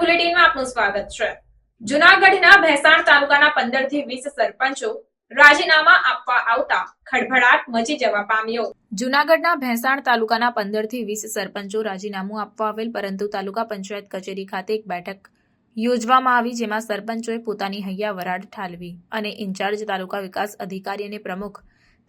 બુલેટિનમાં આપનું સ્વાગત છે। જૂનાગઢના ભેસાણ તાલુકાના 15 થી 20 સરપંચો રાજીનામા આપવા આવતા ખળભળાટ મચી જવા પામ્યો। જૂનાગઢના ભેસાણ તાલુકાના 15 થી 20 સરપંચો રાજીનામું આપવા આવેલ, પરંતુ તાલુકા પંચાયત કચેરી ખાતે એક બેઠક યોજવામાં આવી, જેમાં સરપંચોએ પોતાની હૈયા વરાળ ઠાલવી અને ઇન્ચાર્જ તાલુકા વિકાસ અધિકારી અને પ્રમુખ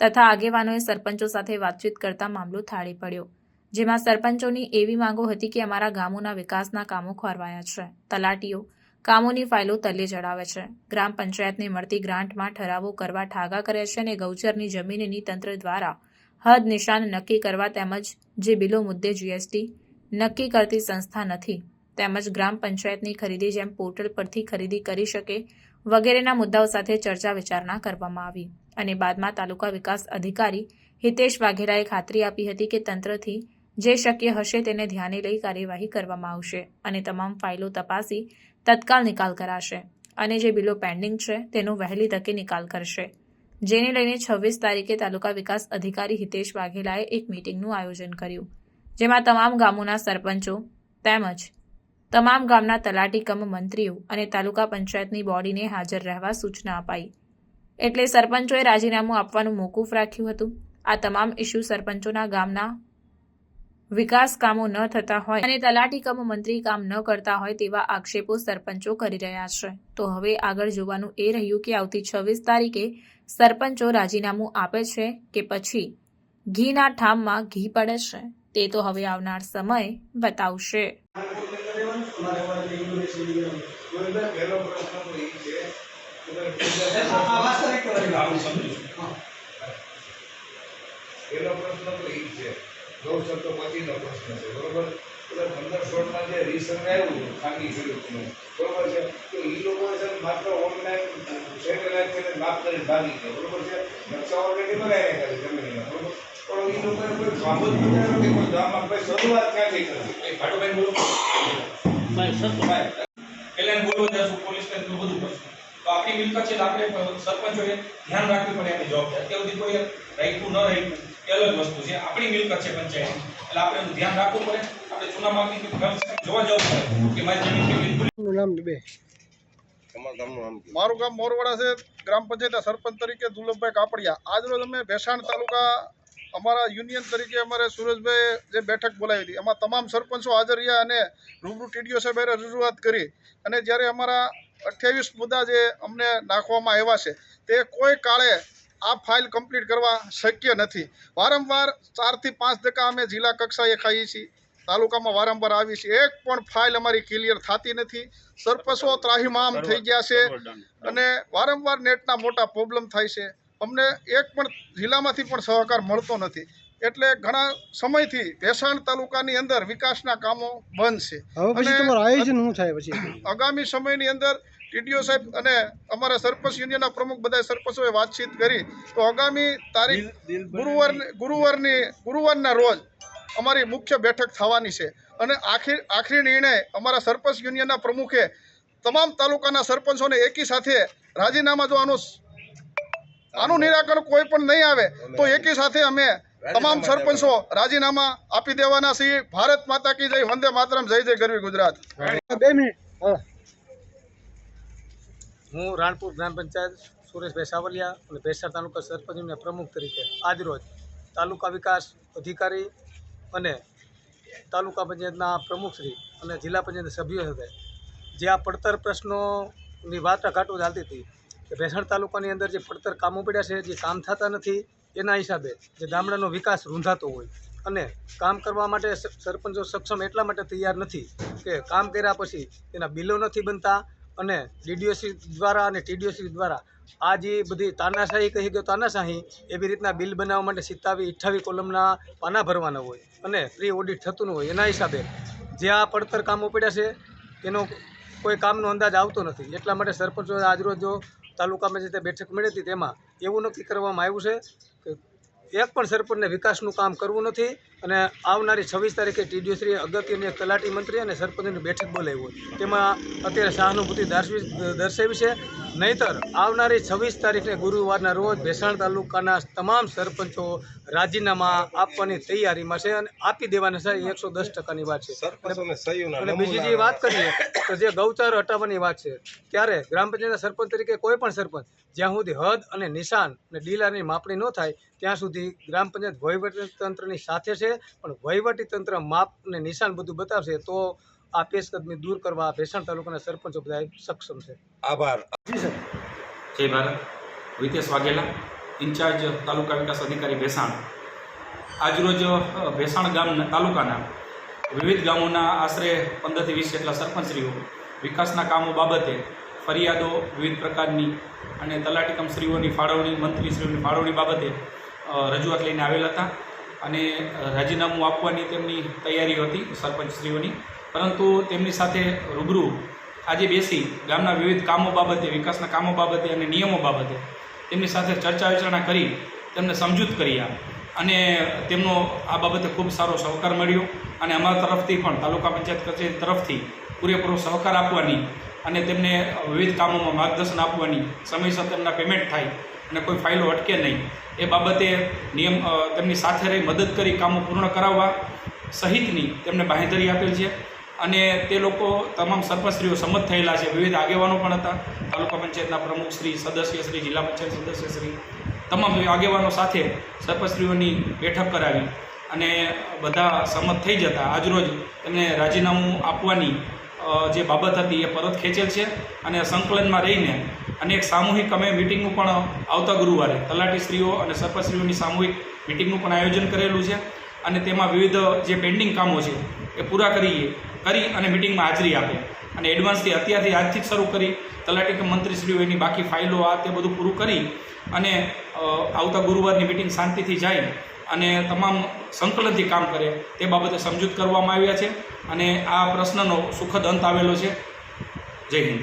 તથા આગેવાનોએ સરપંચો સાથે વાતચીત કરતા મામલો થાળે પડ્યો, જેમાં સરપંચોની એવી માંગો હતી કે અમારા ગામોના વિકાસના કામો ખોરવાયા છે, તલાટીઓ કામોની ફાઇલો તલ્લે ચડાવે છે, ગ્રામ પંચાયતને મળતી ગ્રાન્ટમાં ઠરાવો કરવા ઠાગા કરે છે અને ગૌચરની જમીનની તંત્ર દ્વારા હદ નિશાન નક્કી કરવા તેમજ જે બિલો મુદ્દે જીએસટી નક્કી કરતી સંસ્થા નથી, તેમજ ગ્રામ પંચાયતની ખરીદી જેમ પોર્ટલ પરથી ખરીદી કરી શકે વગેરેના મુદ્દાઓ સાથે ચર્ચા વિચારણા કરવામાં આવી અને બાદમાં તાલુકા વિકાસ અધિકારી હિતેશ વાઘેલાએ ખાતરી આપી હતી કે તંત્રથી જે શક્ય હશે તેને ધ્યાને લઈ કાર્યવાહી કરવામાં આવશે અને તમામ ફાઇલો તપાસી તત્કાલ નિકાલ કરાશે અને જે બિલો પેન્ડિંગ છે તેનો વહેલી તકે નિકાલ કરશે, જેને લઈને 26 તારીખે તાલુકા વિકાસ અધિકારી હિતેશ વાઘેલાએ એક મીટિંગનું આયોજન કર્યું, જેમાં તમામ ગામોના સરપંચો તેમજ તમામ ગામના તલાટી કમ મંત્રીઓ અને તાલુકા પંચાયતની બોડીને હાજર રહેવા સૂચના અપાઈ, એટલે સરપંચોએ રાજીનામું આપવાનું મોકૂફ રાખ્યું હતું। આ તમામ ઇસ્યુ સરપંચોના ગામના વિકાસ કામો ન થતા હોય અને તલાટી કમ મંત્રી કામ ન કરતા હોય તેવા આક્ષેપો સરપંચો કરી રહ્યા છે। તો હવે આગળ જોવાનું એ રહ્યું કે આવતી 26 તારીખે સરપંચો રાજીનામું આપે છે કે પછી ઘીના ઠામમાં ઘી પડે છે, તે તો હવે આવનાર સમય બતાવશે। ગૌચર તો પછીનો પ્રશ્ન છે, બરોબર। એટલે 15-16 જે રિસર્ચ આવ્યું ખાનગી ખેડૂતનું, બરોબર છે, તો એ લોકો છે માત્ર ઓનલાઈન સેટેલાઇટ કરીને માફ કરીને ભાગી ગયા, બરોબર છે। નકશા ઓલરેડી બનાવ્યા કરે જમીનના, બરોબર, પણ એ લોકોને કોઈ કામ જ નથી, કોઈ ગામમાં કોઈ શરૂઆત ક્યાંથી કરવી? ભાટુભાઈ બોલો, પહેલાં બોલવા જશું પોલીસને બધું કરશું, તો આપણી મિલકત છે, આપણે સરપંચોએ ધ્યાન રાખવી પડે, એની જવાબદારી અત્યાર સુધી કોઈ રાખ્યું ન રાખ્યું એ અલગ વસ્તુ છે, આપણી મિલકત છે પંચાયત, એટલે આપણે એનું ધ્યાન રાખવું પડે। આપણે ચૂના માગણી જોવા જવું પડે કે મારી જમીન કેટલી નામ બે મારું ગામ મોરવાડા છે, ગ્રામ પંચાયતના સરપંચ તરીકે દુર્લભભાઈ કાપડિયા। આજરોજ અમે ભેસાણ તાલુકા અમારા યુનિયન તરીકે અમારે સુરેશભાઈ જે બેઠક બોલાવી હતી, એમાં તમામ સરપંચો હાજર રહ્યા અને રૂબરૂ ટીડીઓ સાહેબે રજૂઆત કરી અને જ્યારે અમારા 28 મુદ્દા જે અમને નાખવામાં આવ્યા છે તે કોઈ કાળે આ ફાઇલ કમ્પ્લીટ કરવા શક્ય નથી। વારંવાર 4 થી 5 ટકા અમે જિલ્લા કક્ષાએ ખાઈએ છીએ, તાલુકામાં વારંવાર આવી છે, એક પણ ફાઇલ અમારી ક્લિયર થતી નથી। સરપંચો ત્રાહિમામ થઈ ગયા છે અને વારંવાર નેટના મોટા પ્રોબ્લેમ થાય છે, અમને એક પણ જિલ્લામાંથી પણ સહકાર મળતો નથી, એટલે ઘણા સમયથી ભેસાણ તાલુકાની અંદર વિકાસના કામો બંધ છે। આગામી સમયની અંદર ટીડીઓ સાહેબ અને અમારા સરપંચ યુનિયનના પ્રમુખ બધા સરપંચોએ વાતચીત કરી તો આગામી તારીખ ગુરુવારના રોજ અમારી મુખ્ય બેઠક થવાની છે અને આખરી નિર્ણય અમારા સરપંચ યુનિયનના પ્રમુખે તમામ તાલુકાના સરપંચોને એકી સાથે રાજીનામા જો આનું નિરાકરણ કોઈ પણ નહીં આવે તો એકી સાથે અમે તમામ સરપંચો રાજીનામા આપી દેવાના છીએ। ભારત માતા કી જય, વંદે માતરમ, જય જય ગરવી ગુજરાત। 2 મિનિટ। હું રાણપુર ગ્રામ પંચાયત સુરેશભાઈ સાવલિયા અને ભેસાણ તાલુકા સરપંચના પ્રમુખ તરીકે આજરોજ તાલુકા વિકાસ અધિકારી અને તાલુકા પંચાયતના પ્રમુખશ્રી અને જિલ્લા પંચાયતના સભ્યો સાથે જે આ પડતર પ્રશ્નોની વાટાઘાટો ચાલતી હતી કે ભેસાણ તાલુકાની અંદર જે પડતર કામો પડ્યા છે, જે કામ થતા નથી, એના હિસાબે જે ગામડાનો વિકાસ રૂંધાતો હોય અને કામ કરવા માટે સરપંચો સક્ષમ એટલા માટે તૈયાર નથી કે કામ કર્યા પછી એના બિલો નથી બનતા અને ડીડીઓસી દ્વારા અને ટીડીઓસી દ્વારા આ જે બધી તાનાશાહી કહી ગયો તાનાશાહી એવી રીતના બિલ બનાવવા માટે 27-28 કોલમના પાના ભરવાના હોય અને પ્રી ઓડિટ થતું ન હોય, એના હિસાબે જે આ પડતર કામો પડ્યા છે એનો કોઈ કામનો અંદાજ આવતો નથી। એટલા માટે સરપંચોએ આજરોજ જો તાલુકામાં જે બેઠક મળી હતી તેમાં એવું નક્કી કરવામાં આવ્યું છે કે એક પણ સરપંચને વિકાસનું કામ કરવું નથી અને આવનારી 26 તારીખે ટીડીઓ શ્રી અગત્યની એક તલાટી મંત્રી અને સરપંચની બેઠક બોલાવી હોય તેમાં અત્યારે સહાનુભૂતિ દર્શાવી છે. નહીંતર આવનારી 26 તારીખે ગુરુવારના રોજ ભેસાણ તાલુકાના તમામ સરપંચો રાજીનામા આપવાની તૈયારીમાં છે અને આપી દેવાના છે. 110%ની વાત છે. અને બીજી જે વાત કરીએ તો જે ગૌચારો હટાવવાની વાત છે ત્યારે ગ્રામ પંચાયતના સરપંચ તરીકે કોઈ પણ સરપંચ જ્યાં સુધી હદ અને નિશાન અને ડીલારની માપણી ન થાય ત્યાં સુધી ગ્રામ પંચાયત વહીવટીતંત્રની સાથે છે. પણ વહીવટીતંત્ર માપ અને નિશાન બધું બતાવશે તો આ પેશકદમી દૂર કરવા ભેસાણ તાલુકાના સરપંચો બધા સક્ષમ છે. આભાર. જય ભારત. વિતેશ વાઘેલા, ઇન્ચાર્જ તાલુકા વિકાસ અધિકારી ભેસાણ. આજરોજ ભેસાણ ગામ તાલુકાના વિવિધ ગામોના આશરે 15 થી 20 જેટલા સરપંચશ્રીઓ વિકાસના કામો બાબતે ફરિયાદો વિવિધ પ્રકારની અને તલાટીકમશ્રીઓની ફાળવણી, મંત્રીશ્રીઓની ફાળવણી બાબતે રજૂઆત લઈને આવેલા હતા અને રાજીનામું આપવાની તેમની તૈયારી હતી સરપંચશ્રીઓની. પરંતુ તેમની સાથે રૂબરૂ આજે બેસી ગામના વિવિધ કામો બાબતે, વિકાસના કામો બાબતે અને નિયમો બાબતે તેમની સાથે ચર્ચા વિચારણા કરી તેમને સમજૂત કર્યા અને તેમનો આ બાબતે ખૂબ સારો સહકાર મળ્યો અને અમારા તરફથી પણ તાલુકા પંચાયત કચેરી તરફથી પૂરેપૂરો સહકાર આપવાની અને તેમને વિવિધ કામોમાં માર્ગદર્શન આપવાની, સમયસર તેમના પેમેન્ટ થાય અને કોઈ ફાઇલો અટકે નહીં એ બાબતે તેમની સાથે રહી મદદ કરી કામો પૂર્ણ કરાવવા સહિતની તેમને બાંહેધરી આપેલ છે. અને તે લોકો તમામ સરપંચશ્રીઓ સંમત થયેલા છે. વિવિધ આગેવાનો પણ હતા, તાલુકા પંચાયતના પ્રમુખશ્રી, સદસ્યશ્રી, જિલ્લા પંચાયત સદસ્યશ્રી, તમામ આગેવાનો સાથે સરપંચશ્રીઓની બેઠક કરાવી અને બધા સંમત થઈ જતા આજરોજ એમને રાજીનામું આપવાની જે બાબત હતી એ પરત ખેંચેલ છે. અને સંકલનમાં રહીને અને એક સામૂહિક અમે મિટિંગનું પણ આવતા ગુરુવારે તલાટીશ્રીઓ અને સરપંચશ્રીઓની સામૂહિક મિટિંગનું પણ આયોજન કરેલું છે અને તેમાં વિવિધ જે પેન્ડિંગ કામો છે એ પૂરા કરી અને મિટિંગમાં હાજરી આપે અને એડવાન્સથી અત્યારથી આજથી જ શરૂ કરી તલાટી મંત્રીશ્રીઓ એની બાકી ફાઇલો આ તે બધું પૂરું કરી અને આવતા ગુરુવારની મિટિંગ શાંતિથી જાય અને તમામ સંકલનથી કામ કરે તે બાબતે સમજૂત કરવામાં આવ્યા છે અને આ પ્રશ્નનો સુખદ અંત આવેલો છે. જય હિન્દ.